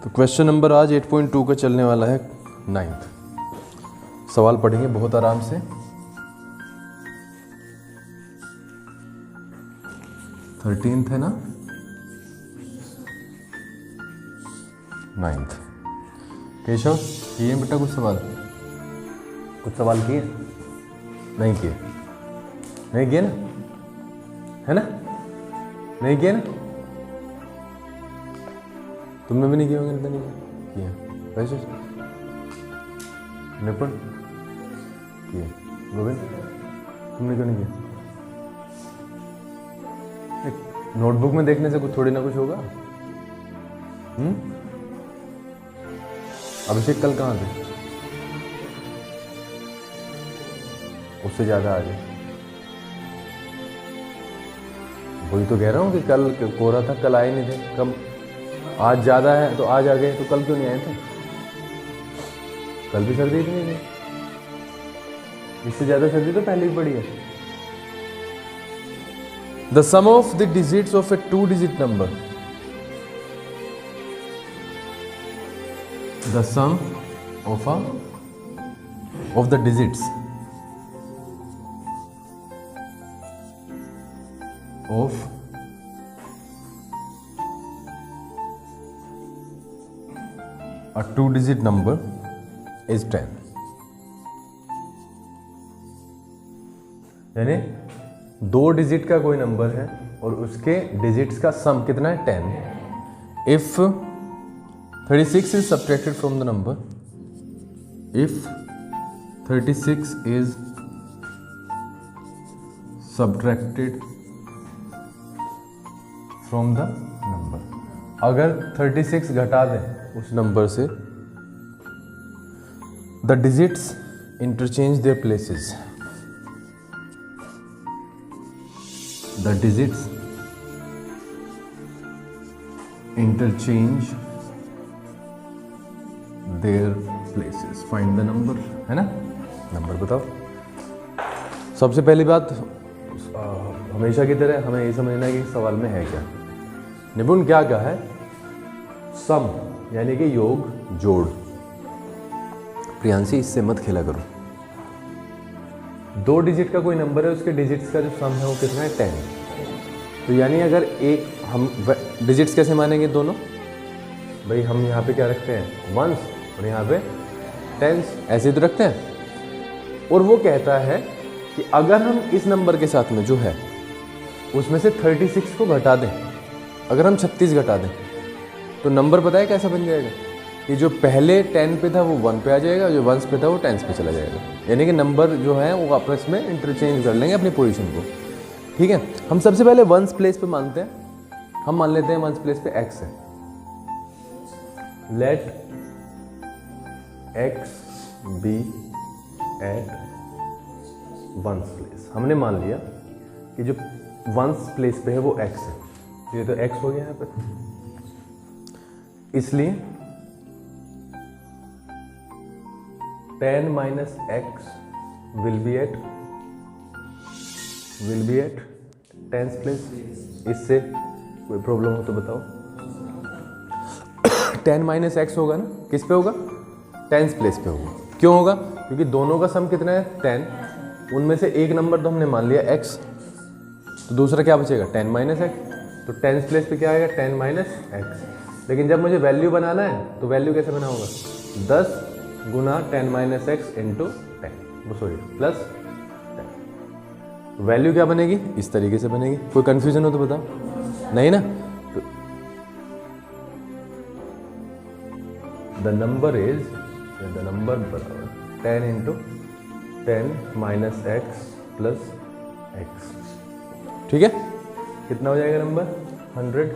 तो question number आज 8.2 का चलने वाला है 9th। सवाल पढ़ेंगे बहुत आराम से। थर्टीन्थ है ना, 9th। केशव किए बेटा कुछ सवाल किए? नहीं किए ना, है ना? नहीं किए ना? तुमने भी नहीं किए होंगे? नहीं किए वैसे निपुण किए। गोविंद तुमने क्यों नहीं किया? नोटबुक में देखने से कुछ थोड़ी ना कुछ होगा। अभिषेक कल कहाँ थे? उससे ज्यादा आगे। वही तो कह रहा हूँ कि कल कोहरा था, कल आए नहीं थे। कब आज ज्यादा है तो आज आ गए, तो कल क्यों नहीं आए थे? कल भी सर्दी इतनी थी, इससे ज्यादा सर्दी तो पहले ही पड़ी है। The sum of the digits of a 2-digit number, the sum of the digits of a 2-digit number is 10। यानी 2 डिजिट का कोई नंबर है और उसके डिजिट्स का सम कितना है? 10। If 36 is subtracted from the number, if 36 is subtracted from the number, अगर 36 घटा दें उस नंबर से, the digits interchange their places, the digits interchange their places, find the number, है ना? नंबर बताओ। सबसे पहली बात, हमेशा की तरह हमें ये समझना है कि सवाल में है क्या। निपुण क्या कहा है? सम यानी कि योग, जोड़। प्रियांशी इससे मत खेला करो। 2 डिजिट का कोई नंबर है, उसके डिजिट्स का जो सम है वो कितना है? 10। तो यानी अगर एक हम डिजिट्स कैसे मानेंगे दोनों? भाई हम यहाँ पे क्या रखते हैं? वंस, और यहाँ पे टेंस, ऐसे तो रखते हैं। और वो कहता है कि अगर हम इस नंबर के साथ में जो है उसमें से 36 को घटा दें, अगर हम 36 घटा दें तो नंबर पता है कैसा बन जाएगा? कि जो पहले 10 पे था वो 1 पे आ जाएगा, जो 1 पे था वो 10 पे चला जाएगा। यानी कि नंबर जो है वो आपस में इंटरचेंज कर लेंगे अपनी पोजीशन को। ठीक है, हम सबसे पहले 1 प्लेस पे मानते हैं। हम मान लेते हैं 1 प्लेस पे x है। Let x be at 1 place. हमने मान लिया कि जो 1 प्लेस पे है वो x है। ये तो x हो गया यहाँ पे, इसलिए 10 minus x will be at 10th place. इससे कोई प्रॉब्लम हो तो बताओ। 10 minus x होगा ना, किस पे होगा? 10th प्लेस पे होगा। क्यों होगा? क्योंकि दोनों का सम कितना है? 10। उनमें से एक नंबर तो हमने मान लिया x, तो दूसरा क्या बचेगा? 10 minus x। तो 10th प्लेस पे क्या आएगा? 10 minus x। लेकिन जब मुझे वैल्यू बनाना है तो वैल्यू कैसे बनाऊंगा? 10 गुना 10 minus x into 10, sorry plus 10। Value क्या बनेगी? इस तरीके से बनेगी। कोई कंफ्यूजन हो तो बताओ। नहीं ना? तो द नंबर बराबर 10 into 10 minus x plus x। ठीक है, कितना हो जाएगा नंबर? 100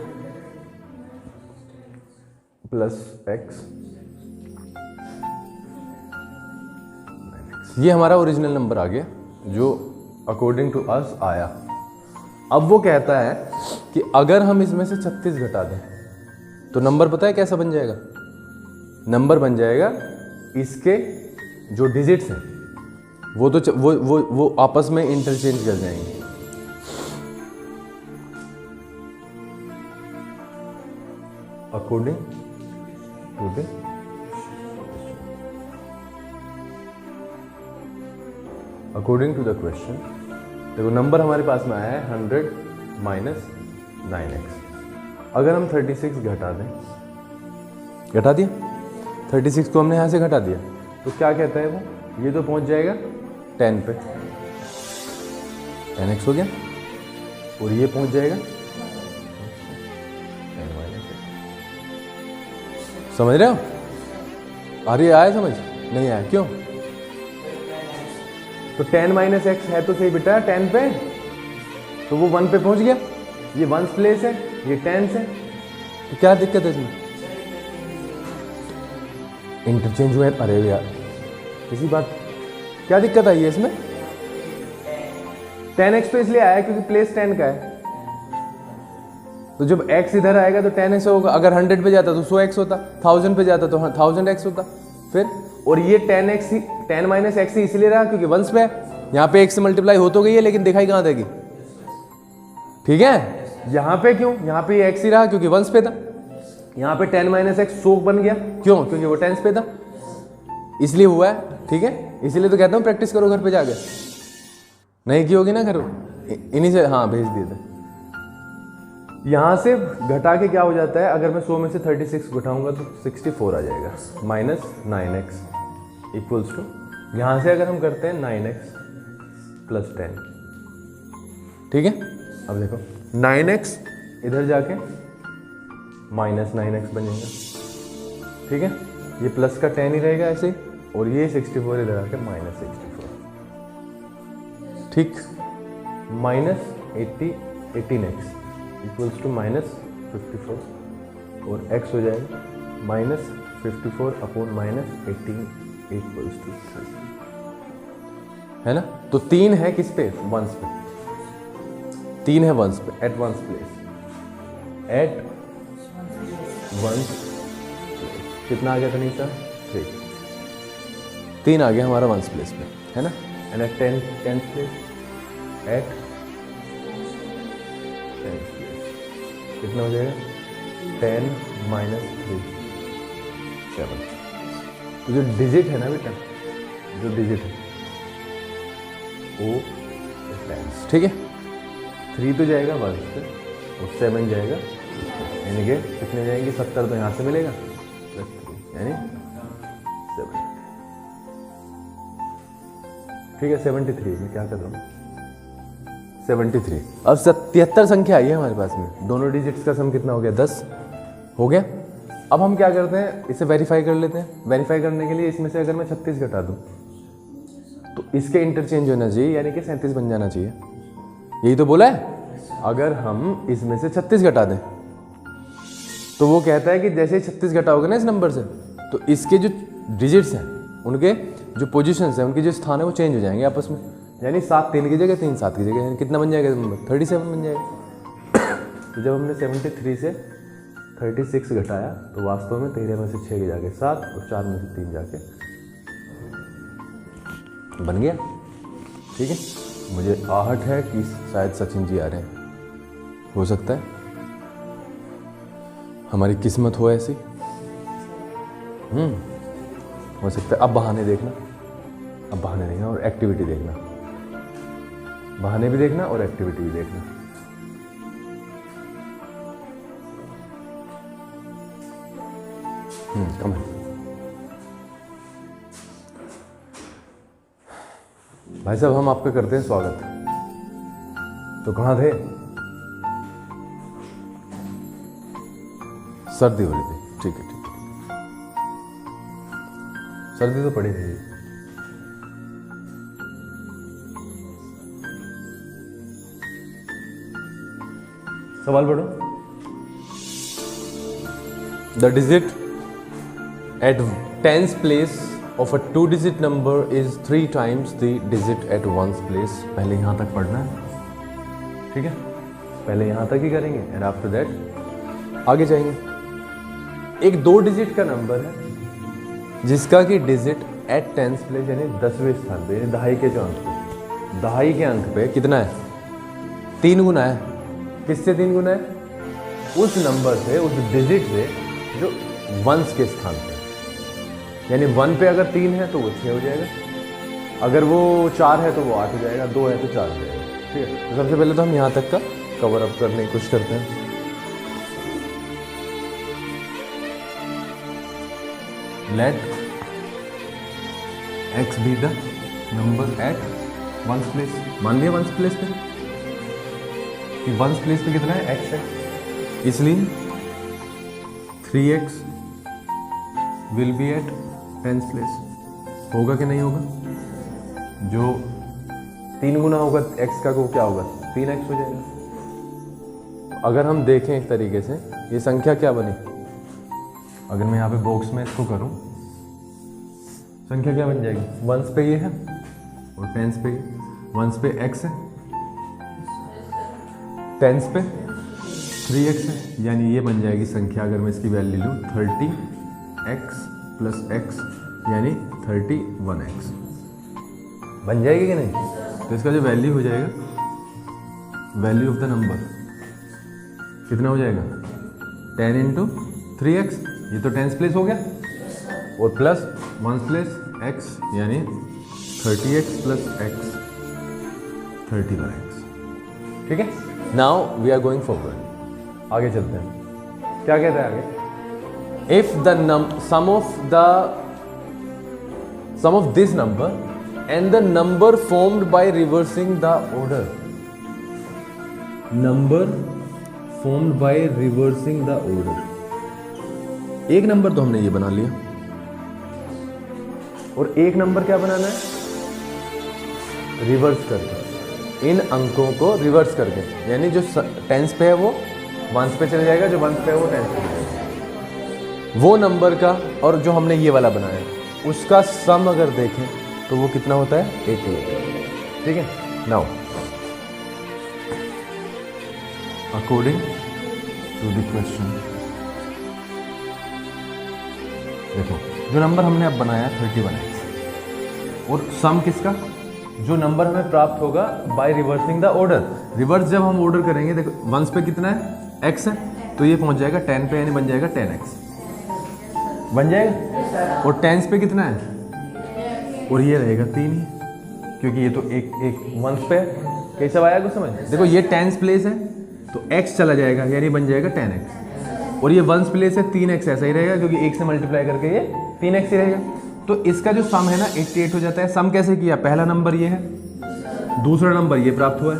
plus x। ये हमारा ओरिजिनल नंबर आ गया जो अकॉर्डिंग टू अस आया। अब वो कहता है कि अगर हम इसमें से 36 घटा दें तो नंबर पता है कैसा बन जाएगा? नंबर बन जाएगा इसके जो डिजिट्स हैं वो आपस में इंटरचेंज कर जाएंगे। According to the according to the question. देखो नंबर हमारे पास में आया है 100 माइनस 9x। अगर हम 36 घटा दें, घटा दिया 36 को हमने यहाँ से घटा दिया, तो क्या कहता है वो, ये तो पहुँच जाएगा 10 पे, 10x हो गया, और ये पहुँच जाएगा 10 माइनस। समझ रहे हो? अरे आया समझ? नहीं आया, क्यों? तो 10 माइनस एक्स है तो सही बेटा 10 पे, तो वो 1 पे पहुंच गया, ये 1's प्लेस है, ये 10's है, तो क्या दिक्कत है इसमें? इंटरचेंज हुए। अरे यार किसी बात, क्या दिक्कत आई है इसमें? 10x पे इसलिए आया क्योंकि प्लेस 10 का है, तो जब x इधर आएगा तो 10x होगा। अगर 100 पे जाता तो 100x होता, 1000 पे जाता तो 1000x होता फिर। और ये 10 माइनस एक्स इसलिए रहा क्योंकि 1's पे है, यहाँ पे x से मल्टीप्लाई हो तो गई है लेकिन दिखाई कहाँ देगी? ठीक है, यहाँ पे क्यों? यहाँ पे ये x ही रहा क्योंकि 1's पे था, यहाँ पे 10 माइनस एक्स 100 बन गया, क्यों? क्योंकि वो 10's पे था, इसलिए हुआ है। ठीक है, इसलिए तो कहता हूँ प्रैक्टिस करो घर पे जाके। नहीं की होगी ना घर, इन्हीं से, हाँ भेज दिए थे। यहाँ से घटा के क्या हो जाता है, अगर मैं 100 में से 36 घटाऊंगा तो 64 आ जाएगा, माइनस 9x इक्वल्स टू, यहाँ से अगर हम करते हैं 9x प्लस 10। ठीक है, अब देखो 9x इधर जाके माइनस 9x बन जाएगा। ठीक है, ये प्लस का 10 ही रहेगा ऐसे ही, और ये 64 इधर आके माइनस 64। ठीक, minus 18x equals to minus 54, और x हो जाएगा minus 54 upon minus 18 equals to 30, है ना? तो 3 है किस पे? 1's पे, 3 है 1's पे, eight 1's place, eight 1's कितना आ गया था नीचा? 3 आ गया हमारा 1's प्लेस पे, है ना? And at 10th place, at 10th place कितना हो जाएगा? 10 माइनस 3 7। तो जो डिजिट है ना बेटा, जो डिजिट है वो 10, ठीक है? 3 तो जाएगा 1's पे और 7 जाएगा, यानी कि कितने जाएंगे? 70 तो यहाँ से मिलेगा प्लस 3 यानी 7। ठीक है, 73 मैं क्या कर रहा हूँ? 73। अब 73 संख्या आई है हमारे पास में, दोनों डिजिट्स का सम कितना हो गया? 10 हो गया। अब हम क्या करते हैं, इसे वेरीफाई कर लेते हैं। वेरीफाई करने के लिए इसमें से अगर मैं 36 घटा दूँ तो इसके इंटरचेंज होना चाहिए, यानी कि 37 बन जाना चाहिए। यही तो बोला है। अगर हम इसमें से 36 घटा दें तो वो कहता है कि जैसे ही 36 घटाओगे ना इस नंबर से, तो इसके जो डिजिट्स हैं, उनके जो पोजीशंस हैं, उनके जो स्थान है वो चेंज हो जाएंगे आपस में। यानी 7 3 की जगह 3 7 की जगह, यानी कितना बन जाएगा नंबर? 37 बन जाएगा। तो जब हमने 73 से 36 घटाया तो वास्तव में 13 में से 6 की जाके 7 और 4 में से 3 जाके बन गया। ठीक है, मुझे आहट है कि शायद सचिन जी आ रहे हैं, हो सकता है हमारी किस्मत हो ऐसी। हो सकता है। अब बहाने देखना, अब बहाने देखना और एक्टिविटी देखना, बहाने भी देखना और एक्टिविटी भी देखना। कम है भाई साहब, हम आपका करते हैं स्वागत। तो कहाँ थे? सर्दी हो रही थी। ठीक है, ठीक है, सर्दी तो पड़ी थी। सवाल पढ़ो। The digit at 10th place of a 2-digit number is 3 times the digit at 1's place। पहले यहाँ तक पढ़ना है, ठीक है? पहले यहाँ तक ही करेंगे एंड आफ्टर दैट आगे जाएंगे। एक 2 डिजिट का नंबर है जिसका कि डिजिट एट 10th प्लेस यानी 10वें स्थान पे, यानी दहाई के जो अंक पे, दहाई के अंक पे कितना है? 3 गुना है। किससे 3 गुना है? उस नंबर से, उस डिजिट से जो वंस के स्थान पे, यानी 1 पे अगर 3 है तो वो 6 हो जाएगा, अगर वो 4 है तो वो 8 हो जाएगा, 2 है तो 4 हो जाएगा। ठीक है, तो सबसे पहले तो हम यहाँ तक का कवर अप करने की कोशिश करते हैं। Let x be the number at ones place. मान लिया वंस प्लेस पे कि वंस प्लेस पे कितना है, x है, इसलिए 3x will be at tens place. होगा कि नहीं होगा? जो 3 गुना होगा x का वो क्या होगा, 3x हो जाएगा। अगर हम देखें एक तरीके से ये संख्या क्या बनी, अगर मैं यहाँ पे बॉक्स में इसको करूँ, संख्या क्या बन जाएगी, वंस पे ये है और टेंस पे ये। वंस पे x है, टेंस पे 3x है, यानी ये बन जाएगी संख्या, अगर मैं इसकी वैल्यू लूँ 30x प्लस x यानी 31x बन जाएगी कि नहीं? तो इसका जो वैल्यू हो जाएगा, वैल्यू ऑफ द नंबर कितना हो जाएगा, 10 इंटू 3x, ये तो टेंस प्लेस हो गया, और प्लस वंस प्लेस x यानी 30x प्लस x 31x। ठीक है, now we are going forward, आगे चलते हैं। क्या कहता है आगे, if the sum of this number and the number formed by reversing the order, number formed by reversing the order। एक नंबर तो हमने ये बना लिया, और एक नंबर क्या बनाना है, रिवर्स करके, इन अंकों को रिवर्स करके, यानी जो टेंस पे है वो वंस पे चले जाएगा, जो वंस पे है वो टेंस पे चले जाएगा। वो नंबर का और जो हमने ये वाला बनाया उसका सम अगर देखें तो वो कितना होता है, 88। ठीक है, now according to the question, देखो जो नंबर हमने अब बनाया 31x, और सम किसका, जो नंबर हमें प्राप्त होगा by reversing the order. Reverse जब हम ऑर्डर करेंगे, देखो वंस पे कितना है, x है, तो ये पहुंच जाएगा 10 पे, यानी बन जाएगा 10x बन जाएगा, और टेंस पे कितना है, और ये रहेगा 3 ही, क्योंकि ये तो एक वंस पे है। कैसा आया कुछ समझ, देखो ये टेंस प्लेस है तो x चला जाएगा, यानी बन जाएगा 10x, और ये वंस प्लेस है 3x ऐसा ही रहेगा, क्योंकि 1 से मल्टीप्लाई करके ये 3x ही रहेगा। तो इसका जो सम है ना 88 हो जाता है। सम कैसे किया, पहला नंबर ये है, दूसरा नंबर ये प्राप्त हुआ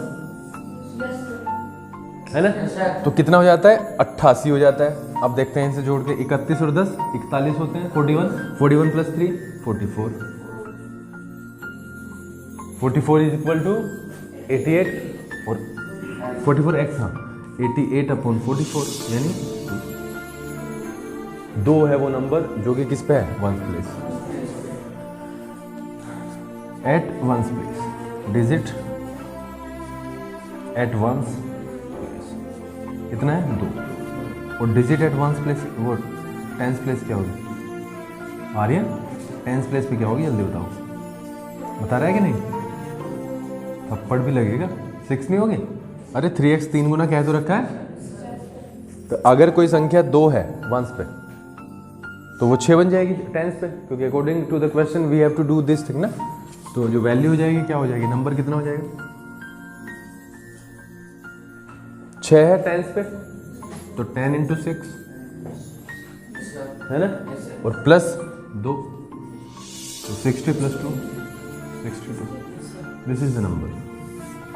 है ना, तो कितना हो जाता है, 88 हो जाता है। अब देखते हैं इनसे जोड़ के, 31 और 10 41 होते हैं, 41 प्लस 3 44, 44 इज इक्वल टू 88, और 44x, हाँ 88/44, यानी 2 है वो नंबर जो कि किस पे है, ones place, at ones place, digit at ones place कितना है, 2, और डिजिट एट वंस प्लेस, वो टेंस प्लेस क्या होगी, आर्यन टेंस प्लेस पे क्या होगी, जल्दी बताओ, बता रहा है कि नहीं, थप्पड़ भी लगेगा, 6 नहीं होगी, अरे 3x 3 गुना कह तो रखा है। तो अगर कोई संख्या 2 है वंस पे तो वो 6 बन जाएगी टेंस पे, क्योंकि according to the question we have to do this thing ना। तो जो वैल्यू हो जाएगी क्या हो जाएगी, नंबर कितना हो जाएगा, 6 है टेंस पे, तो 10 इंटू 6 है ना, और प्लस 2, तो 60 plus 2 62, this is the number.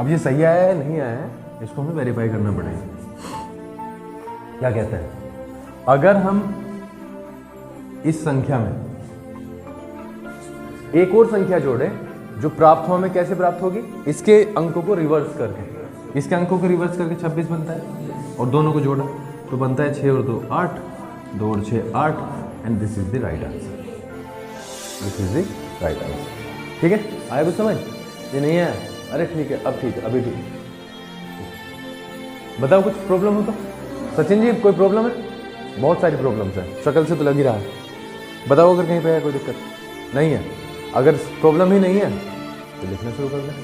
अब ये सही आया है नहीं आया है, इसको हमें वेरीफाई करना पड़ेगा। क्या कहते हैं, अगर हम इस संख्या में एक और संख्या जोड़े जो प्राप्त हो, हमें कैसे प्राप्त होगी, इसके अंकों को रिवर्स करके, इसके अंकों को रिवर्स करके 26 बनता है, और दोनों को जोड़ा तो बनता है 6 और 2 8, 2 और 6 8, and this is the right answer, this is the right answer. ठीक है, आया कुछ समझ, ये नहीं है, अरे ठीक है, अब ठीक है, अभी ठीक है, बताओ कुछ प्रॉब्लम हो तो। सचिन जी कोई प्रॉब्लम है, बहुत सारी प्रॉब्लम्स हैं, शक्ल से तो लग ही रहा है, बताओ अगर कहीं पे है कोई दिक्कत नहीं है, अगर प्रॉब्लम ही नहीं है तो लिखना शुरू कर दें।